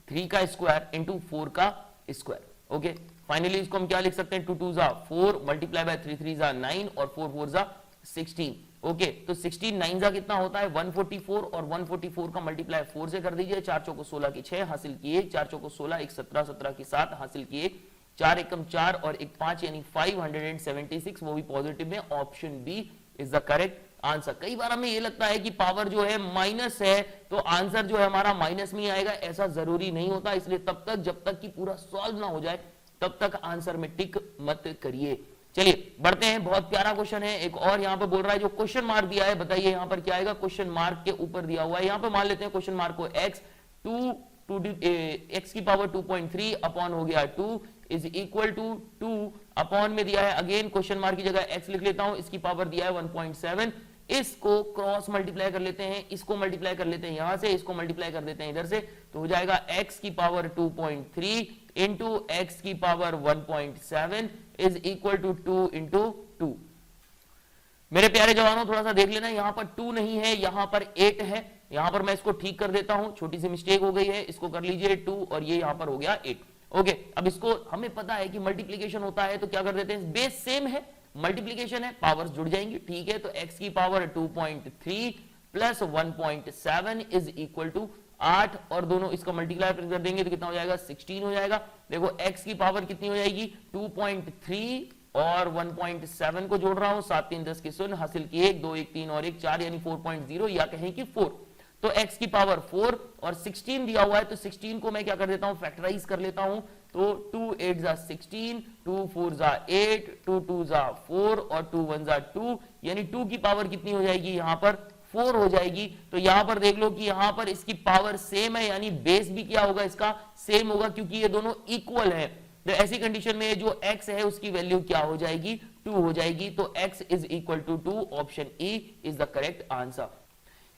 Speaker 1: 3 का स्क्वायर इंटू 4 का स्क्वायर। ओके फाइनली इसको हम क्या लिख सकते हैं 2 2 4 मल्टीप्लाई बाय 3 3 9 और 4 4 16। ओके तो 16 9 जा कितना होता है 144, और 144 का मल्टीप्लाई 4 से कर दीजिए, 4 चौको 16 की 6 हासिल किए, 4 चौको 16 1 17 17 की 7 हासिल किए, 4 एकम 4 और 1 5 यानी 576, वो भी पॉजिटिव में, option B is the correct answer. कई बार हमें ये लगता है कि पावर जो है माइनस है तो आंसर जो है हमारा माइनस में ही आएगा, ऐसा जरूरी नहीं होता, इसलिए तब तक जब तक कि पूरा सॉल्व ना हो जाए तब तक आंसर में टिक मत करिए। चलिए बढ़ते हैं, बहुत प्यारा क्वेश्चन है एक और, यहां पे बोल रहा है जो क्वेश्चन मार्क दिया है बताइए यहां पर क्या आएगा, क्वेश्चन मार्क के ऊपर दिया हुआ है, यहां पे मान लेते हैं क्वेश्चन मार्क को x, 2 की पावर 2.3 अपॉन हो गया 2 इज इक्वल टू 2 अपॉन में दिया है, अगेन क्वेश्चन मार्क की जगह x लिख लेता हूं, इसकी पावर दिया है 1.7, इसको क्रॉस मल्टीप्लाई कर लेते हैं, इसको मल्टीप्लाई कर लेते हैं यहां से, इसको मल्टीप्लाई कर देते हैं इधर से, तो हो जाएगा x की पावर 2.3 इंटू x की power 1.7 is equal to 2 into 2। मेरे प्यारे जवानों थोड़ा सा देख लेना, यहां पर 2 नहीं है, यहां पर 8 है, यहां पर मैं इसको ठीक कर देता हूं, छोटी सी मिस्टेक हो गई है, इसको कर लीजिए 2 और ये यहां पर हो गया 8। ओके अब इसको हमें पता है कि मल्टीप्लीकेशन होता है तो क्या कर देते हैं, बेस सेम है, मल्टीप्लीकेशन है, पावर्स जुड़ जाएंगी, ठीक है, तो x की power 2.3 plus 1.7 is equal to 8 और दोनों इसका मल्टीप्लाई कर देंगे तो कितना हो जाएगा 16 हो जाएगा। देखो x की पावर कितनी हो जाएगी 2.3 और 1.7 को जोड़ रहा हूं, 7 3 10 की शून्य हासिल की 1 2 1 3 और 1 4 यानी 4.0 या कहें कि 4। तो x की पावर 4 और 16 दिया हुआ है तो 16 को मैं क्या कर देता हूं फैक्टराइज कर लेता हूं। तो 2 8 जा 16, 2 4 जा 8, 2 2 जा 4 और 2 1 जा 2 यानी 2 की पावर कितनी हो जाएगी यहां पर 4 हो जाएगी। तो यहां पर देख लो कि यहां पर इसकी पावर सेम है यानी बेस भी क्या होगा इसका सेम होगा क्योंकि ये दोनों इक्वल है। तो ऐसी कंडीशन में जो x है उसकी वैल्यू क्या हो जाएगी 2 हो जाएगी। तो x is equal to 2, option A is the correct answer.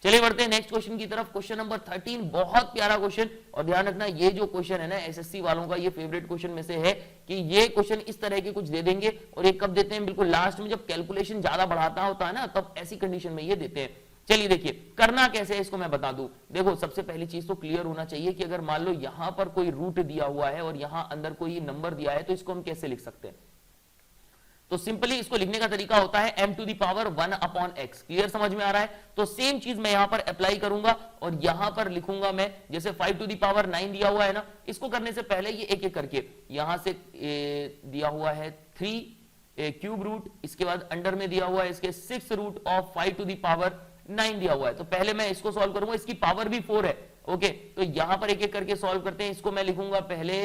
Speaker 1: चलिए बढ़ते हैं नेक्स्ट क्वेश्चन की तरफ। क्वेश्चन नंबर 13 बहुत प्यारा क्वेश्चन, और ध्यान रखना ये जो क्वेश्चन है ना एसएससी वालों का ये फेवरेट क्वेश्चन में से है कि ये क्वेश्चन इस तरह के कुछ दे देंगे और ये कब देते हैं बिल्कुल लास्ट में जब कैलकुलेशन ज्यादा बढ़ाता होता है ना तब ऐसी कंडीशन में ये देते हैं। चलिए देखिए करना कैसे है इसको मैं बता दूं। देखो सबसे पहली चीज तो क्लियर होना चाहिए कि अगर मान लो यहां पर कोई रूट दिया हुआ है और यहां अंदर कोई नंबर दिया है तो इसको हम कैसे लिख सकते हैं। तो सिंपली इसको लिखने का तरीका होता है m to the power 1 upon x। Clear समझ में आ रहा है। तो सेम चीज मैं यहां पर अप्लाई करूंगा और यहां पर लिखूंगा मैं जैसे 5 टू दी पावर 9 दिया हुआ है ना, इसको करने से पहले ये एक एक करके यहां से दिया हुआ है 3 क्यूब रूट, इसके बाद अंडर में दिया हुआ है इसके 6 root of 5 to the power 9 दिया हुआ है। तो पहले मैं इसको सॉल्व करूंगा, इसकी पावर भी 4 है। ओके तो यहां पर एक एक करके सॉल्व करते हैं। इसको मैं लिखूंगा पहले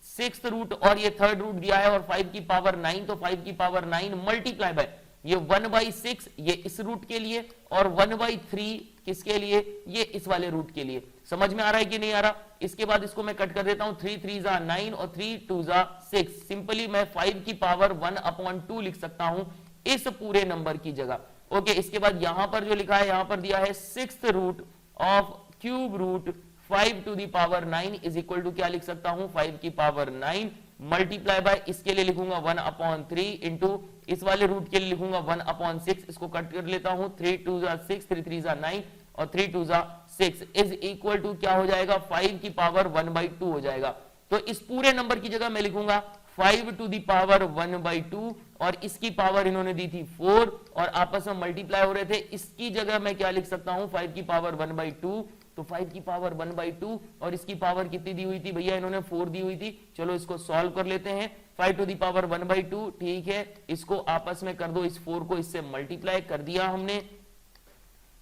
Speaker 1: 6th रूट और ये 3rd रूट दिया है और 5 की पावर 9, तो 5 की पावर 9 मल्टीप्लाई बाय ये 1/6 ये इस रूट के लिए और 1/3 किसके लिए ये इस वाले रूट के लिए। समझ में आ रहा है कि नहीं आ रहा। इसके बाद इसको मैं कट कर देता हूं 3 3 जा 9 और 3 2 जा 6। सिंपली मैं 5 की पावर 1/2 लिख सकता हूं इस पूरे नंबर की जगह। ओके इसके बाद यहां पर जो लिखा है यहां पर दिया है 6th root of cube root 5 to the power 9 is equal to क्या लिख सकता हूं 5 की पावर 9 मल्टीप्लाई बाय इसके लिए लिखूंगा 1/3 इंटू इस वाले रूट के लिए लिखूंगा 1/6। इसको कट कर लेता हूं 3 2 जा 6, 3 3 जा 9 और 3 2 जा 6 इज इक्वल टू क्या हो जाएगा 5 की पावर 1/2 हो जाएगा। तो इस पूरे नंबर की जगह मैं लिखूंगा 5 टू दी पावर 1/2 और इसकी पावर इन्होंने दी थी 4 और आपस में मल्टीप्लाई हो रहे थे। इसकी जगह मैं क्या लिख सकता हूं 5 की पावर 1/2। तो 5 की पावर 1/2 और इसकी पावर कितनी दी हुई थी भैया इन्होंने 4 दी हुई थी। चलो इसको सॉल्व कर लेते हैं। 5 टू दी पावर 1/2 ठीक है, इसको आपस में कर दो, इस 4 को इससे मल्टीप्लाई कर दिया हमने।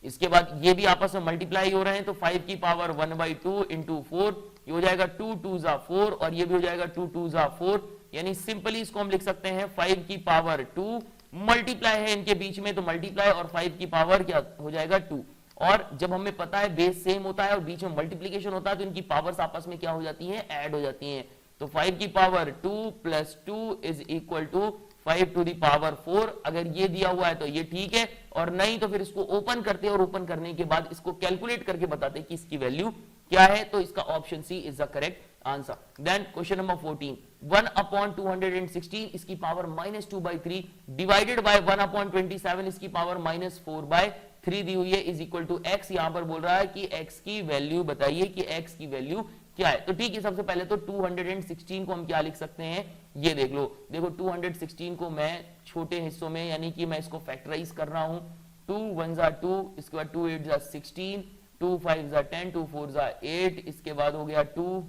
Speaker 1: इसके बाद ये भी आपस में मल्टीप्लाई हो रहे हैं तो 5 की पावर 1/2 इंटू 4 ये हो जाएगा 2 2 जा 4 और ये भी हो जाएगा 2 2 जा 4 यानी सिंपली इसको हम लिख सकते हैं 5 की पावर 2 मल्टीप्लाई है इनके बीच में तो मल्टीप्लाई और 5 की पावर क्या हो जाएगा 2। और जब हमें पता है बेस सेम होता है और बीच में मल्टीप्लीकेशन होता है तो इनकी पावर्स आपस में क्या हो जाती हैं ऐड हो जाती हैं। तो 5 की power 2 plus 2 is equal to 5 to the power 4। अगर ये दिया हुआ है तो ये ठीक है और नहीं तो फिर इसको ओपन करते हैं और ओपन करने के बाद इसको कैलकुलेट करके बताते हैं कि इसकी वैल्यू क्या है। तो इसका option C is the correct answer. Then question number 14 1/216 इसकी पावर -2/3 डिवाइडेड बाय 1/27 इसकी पावर -4/3 दी हुई है इज इक्वल टू x। यहां पर बोल रहा है कि x की वैल्यू बताइए कि x की वैल्यू क्या है। तो ठीक है सबसे पहले तो 216 को हम क्या लिख सकते हैं ये देख लो। देखो 216 को मैं छोटे हिस्सों में यानी कि मैं इसको फैक्टराइज कर रहा हूं। 2 1 जा 2, इसके बाद 2 8 जा 16, 2 5 जा 10, 2 4 जा 8, इसके बाद हो गया 2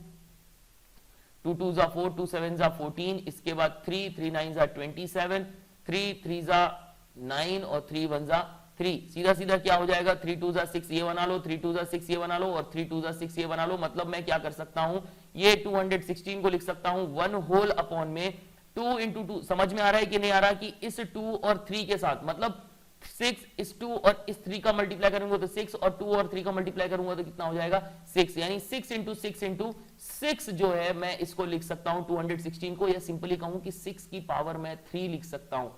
Speaker 1: 2 जा 4, 2 7 जा 14, इसके बाद 3 3 9 जा 27, 3 3 जा 9 और 3 1 जा 3। सीधा सीधा क्या हो जाएगा 3 2 जा 6 ये बना लो, 3 2 जा 6 ये बना लो और 3 2 जा 6 ये बना लो। मतलब मैं क्या कर सकता हूं ये 216 को लिख सकता हूं 1 होल अपॉन में 2 इंटू 2। समझ में आ रहा है कि नहीं आ रहा कि इस 2 और 3 के साथ मतलब 6 इस 2 और इस 3 का मल्टीप्लाई करूंगा तो 6 और 2 और 3 का मल्टीप्लाई करूंगा तो कितना हो जाएगा 6 यानी 6 इंटू 6 इंटू 6 जो है मैं इसको लिख सकता हूं 216 को, या सिंपली कहूं कि 6 की पावर मैं 3 लिख सकता हूं।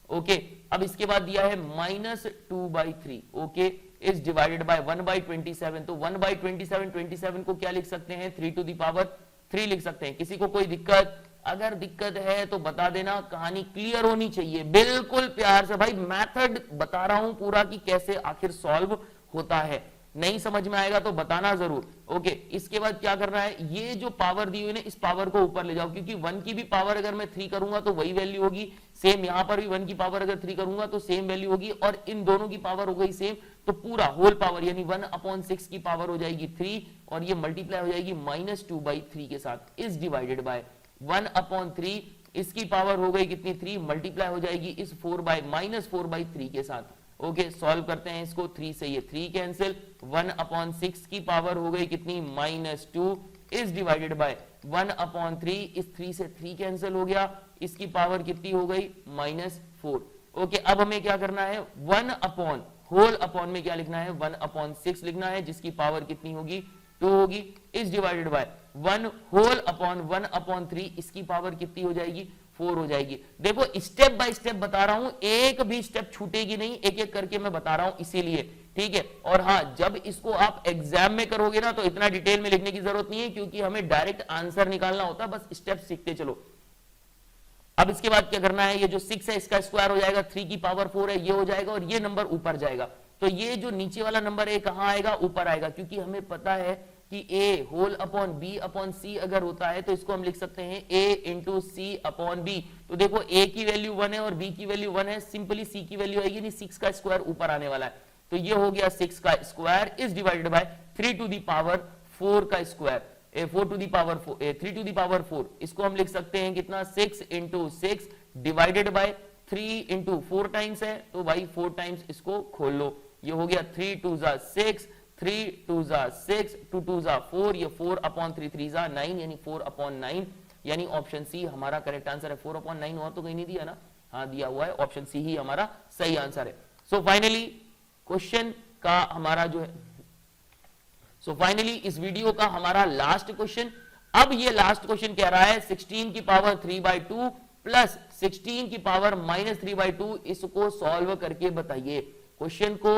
Speaker 1: ओके अब इसके बाद दिया है -2/3 ओके इज डिवाइडेड बाय 1/27। तो 1/27 27 को क्या लिख सकते हैं 3 टू दी पावर 3 लिख सकते हैं। किसी को कोई दिक्कत अगर दिक्कत है तो बता देना, कहानी क्लियर होनी चाहिए बिल्कुल प्यार से। भाई मेथड बता रहा हूं पूरा कि कैसे आखिर सॉल्व होता है। नहीं समझ में आएगा तो बताना जरूर। ओके, इसके बाद क्या करना है, ये जो पावर दी हुई है इस पावर को ऊपर ले जाओ, क्योंकि 1 की भी पावर अगर मैं 3 करूंगा तो वही वैल्यू होगी, सेम यहां पर भी 1 की पावर अगर 3 करूंगा तो सेम वैल्यू होगी, और इन दोनों की पावर हो गई सेम, तो पूरा होल पावर यानी 1/6 की पावर हो जाएगी 3, और ये मल्टीप्लाई हो जाएगी -2/3 के साथ, इज डिवाइडेड बाय 1/3, इसकी पावर हो गई कितनी 3, मल्टीप्लाई हो जाएगी इस -4/3 के साथ। ओके, सॉल्व करते हैं इसको, 3 से ये 3 कैंसिल, 1/6 की पावर हो गई कितनी -2 इज डिवाइडेड बाय 1/3, इस 3 से 3 कैंसिल हो गया, इसकी पावर कितनी हो गई -4। ओके, अब हमें क्या करना है, 1 होल अपॉन में क्या लिखना है 1/6 लिखना है, जिसकी पावर कितनी होगी 2 होगी, is divided by 1 whole upon 1/3, इसकी पावर कितनी हो जाएगी 4 हो जाएगी। देखो स्टेप बाय स्टेप बता रहा हूं, एक भी स्टेप छूटेगी नहीं, एक एक करके मैं बता रहा हूं इसीलिए, ठीक है। और हाँ, जब इसको आप एग्जाम में करोगे ना तो इतना डिटेल में लिखने की जरूरत नहीं है, क्योंकि हमें डायरेक्ट आंसर निकालना होता है, बस स्टेप सीखते चलो। अब इसके बाद क्या करना है, ये जो 6 है इसका स्क्वायर हो जाएगा, 3 की पावर 4 है ये हो जाएगा, और ये नंबर ऊपर जाएगा, तो ये जो नीचे वाला नंबर है कहां आएगा, ऊपर आएगा, क्योंकि हमें पता है कि a whole upon b upon c अगर होता है तो इसको हम लिख सकते हैं a into C upon B. तो देखो a की वैल्यू 1 है और b की वैल्यू 1 है, सिंपली c की वैल्यू आएगी, नहीं 6 का स्क्वायर ऊपर आने वाला है, तो ये हो गया 6 का square is divided by 3 to the power 4 का square, 4 to the power 3 to the power 4, इसको हम लिख सकते हैं कितना 6 into 6 divided by 3 into 4 times है, तो भाई 4 टाइम्स इसको खोल लो, ये हो गया 3 2 6, 3 2 6, 2 2 4, ये 4/3 3 9, यानी 4/9, यानी ऑप्शन सी हमारा करेक्ट आंसर है। 4/9 और तो कहीं नहीं दिया ना, हाँ दिया हुआ है, ऑप्शन सी ही हमारा सही आंसर है। सो फाइनली क्वेश्चन का हमारा जो है, सो फाइनली इस वीडियो का हमारा लास्ट क्वेश्चन, अब ये लास्ट क्वेश्चन कह रहा है 16 की पावर 3/2 प्लस 16 की पावर -3/2, इसको सॉल्व करके बताइए। क्वेश्चन को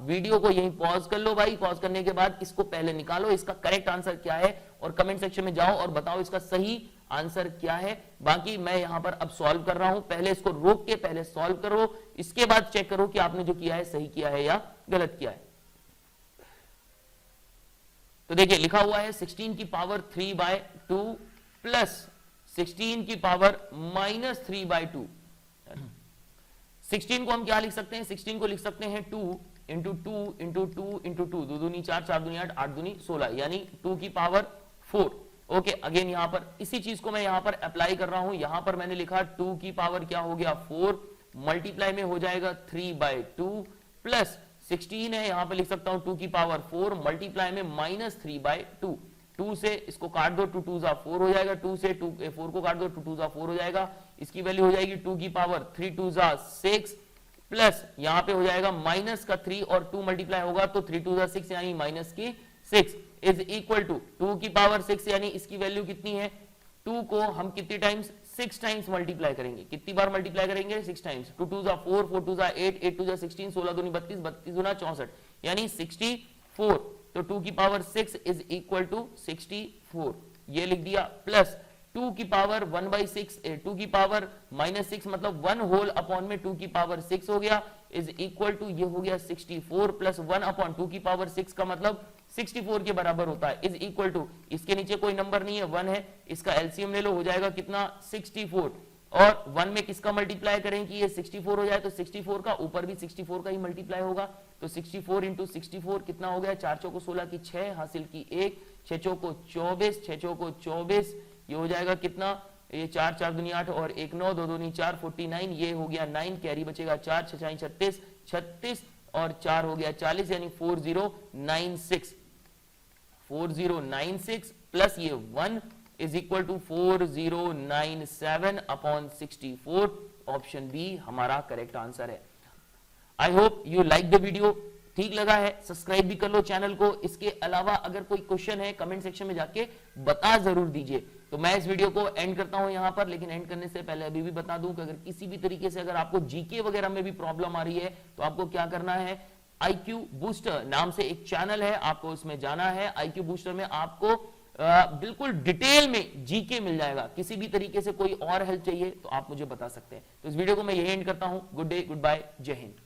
Speaker 1: वीडियो को यहीं पॉज कर लो भाई, पॉज करने के बाद इसको पहले निकालो, इसका करेक्ट आंसर क्या है, और कमेंट सेक्शन में जाओ और बताओ इसका सही आंसर क्या है। बाकी मैं यहां पर अब सॉल्व कर रहा हूं, पहले इसको रोक के पहले सॉल्व करो, इसके बाद चेक करो कि आपने जो किया है सही किया है या गलत किया है। तो देखिए लिखा हुआ है 16 की पावर 3/2 प्लस 16 की पावर -3/2। 16 को हम क्या लिख सकते हैं, 16 को लिख सकते हैं 2 इंटू 2 इंटू 2 इंटू 2, 2 दूनी 4, 4 दूनी 8, 8 दूनी 16, यानी 2 की पावर 4। ओके, अगेन यहां पर इसी चीज को मैं यहां पर अप्लाई कर रहा हूं, यहां पर मैंने लिखा 2 की पावर क्या हो गया 4, मल्टीप्लाई में हो जाएगा 3/2 प्लस 16 है, यहां पर लिख सकता हूं 2 की पावर 4, मल्टीप्लाई में -3/2, 2 से इसको काट दो, 2 2 4 हो जाएगा, 2 से 4 को काट दो, 2 2 4 हो जाएगा, इसकी वैल्यू हो जाएगी 2 की पावर 3 2 6 प्लस यहां पे हो जाएगा माइनस का 3 और 2 मल्टीप्लाई होगा तो 3 2 6 यानी माइनस की 6 इज इक्वल टू 2 की पावर 6, यानी इसकी वैल्यू कितनी है, 2 को हम कितनी टाइम्स 6 टाइम्स मल्टीप्लाई करेंगे, कितनी बार मल्टीप्लाई करेंगे 6 टाइम्स, 2 2 4, 4 2 8, 8 2 16, 16 दूनी 32, 32 दूना 64, यानी 64, तो 2 की पावर 6 इज इक्वल टू 64, ये लिख दिया, प्लस 2 की पावर 1/6, 2 की पावर -6 मतलब 1 होल अपॉन में 2 की पावर 6 हो गया, इज इक्वल टू ये हो गया 64 प्लस 1 अपॉन 2 की पावर 6 का मतलब 64 के बराबर होता है, इज इक्वल टू, इसके नीचे कोई नंबर नहीं है 1 है, इसका एलसीएम ले लो, हो जाएगा कितना 64, और 1 में किसका मल्टीप्लाई करें कि ये 64 हो जाए, तो 64 का ऊपर भी 64 का ही मल्टीप्लाई होगा, तो 64 इंटू 64 कितना हो गया, 4 चौको 16 की 6 हासिल की 1, 6 चौको 24, 6 चौको 24, ये हो जाएगा कितना, ये 4 4 दूनी 8 और 1 9, 2 दूनी 4 49, ये हो गया 9, कैरी बचेगा 4 6 36 36 और 4 हो गया 40, यानी 4096 प्लस ये 1 is equal to 4097 upon 64, option B हमारा करेक्ट आंसर है। I hope you like the video, ठीक लगा है सब्सक्राइब भी कर लो चैनल को, इसके अलावा अगर कोई क्वेश्चन है कमेंट सेक्शन में जाके बता जरूर दीजिए। तो मैं इस वीडियो को एंड करता हूं यहां पर, लेकिन एंड करने से पहले अभी भी बता दूं कि अगर किसी भी तरीके से अगर आपको जीके वगैरह में भी प्रॉब्लम आ रही है तो आपको क्या करना है, IQ बूस्टर नाम से एक चैनल है, आपको उसमें जाना है। IQ बूस्टर में आपको बिल्कुल डिटेल में जीके मिल जाएगा, किसी भी तरीके से कोई और हेल्प चाहिए तो आप मुझे बता सकते हैं। तो इस वीडियो को मैं यही एंड करता हूं, गुड डे, गुड बाय, जय हिंद।